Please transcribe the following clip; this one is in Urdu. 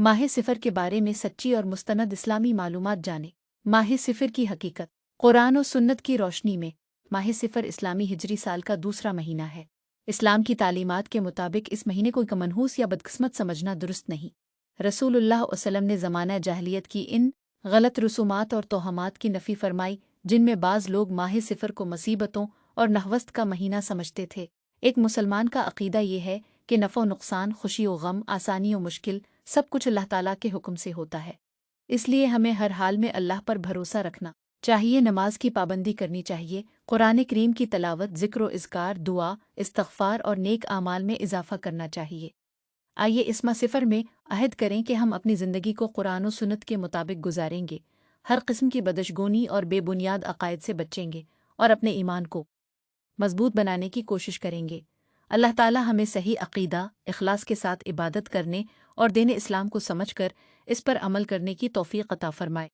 ماہ صفر کے بارے میں سچی اور مستند اسلامی معلومات جانیں۔ ماہ صفر کی حقیقت۔ قرآن و سنت کی روشنی میں ماہ صفر اسلامی ہجری سال کا دوسرا مہینہ ہے۔ اسلام کی تعلیمات کے مطابق اس مہینے کو منحوس یا بدقسمت سمجھنا درست نہیں۔ رسول اللہ علیہ وسلم نے زمانہ جاہلیت کی ان غلط رسومات اور توہمات کی نفی فرمائی جن میں بعض لوگ ماہ صفر کو مصیبتوں اور نحوست کا مہینہ سمجھتے تھے۔ ایک مسلمان کا عقیدہ یہ ہے کہ نفع و نقصان، خوشی و غم، آسانی و مشکل سب کچھ اللہ تعالیٰ کے حکم سے ہوتا ہے، اس لیے ہمیں ہر حال میں اللہ پر بھروسہ رکھنا چاہیے، نماز کی پابندی کرنی چاہیے، قرآن کریم کی تلاوت، ذکر و اذکار، دعا، استغفار اور نیک اعمال میں اضافہ کرنا چاہیے۔ آئیے اس ماہ صفر میں عہد کریں کہ ہم اپنی زندگی کو قرآن و سنت کے مطابق گزاریں گے، ہر قسم کی بدشگونی اور بے بنیاد عقائد سے بچیں گے اور اپنے ایمان کو مضبوط بنانے کی کوشش کریں گے۔ اللہ تعالیٰ ہمیں صحیح عقیدہ، اخلاص کے ساتھ عبادت کرنے اور دین اسلام کو سمجھ کر اس پر عمل کرنے کی توفیق عطا فرمائے۔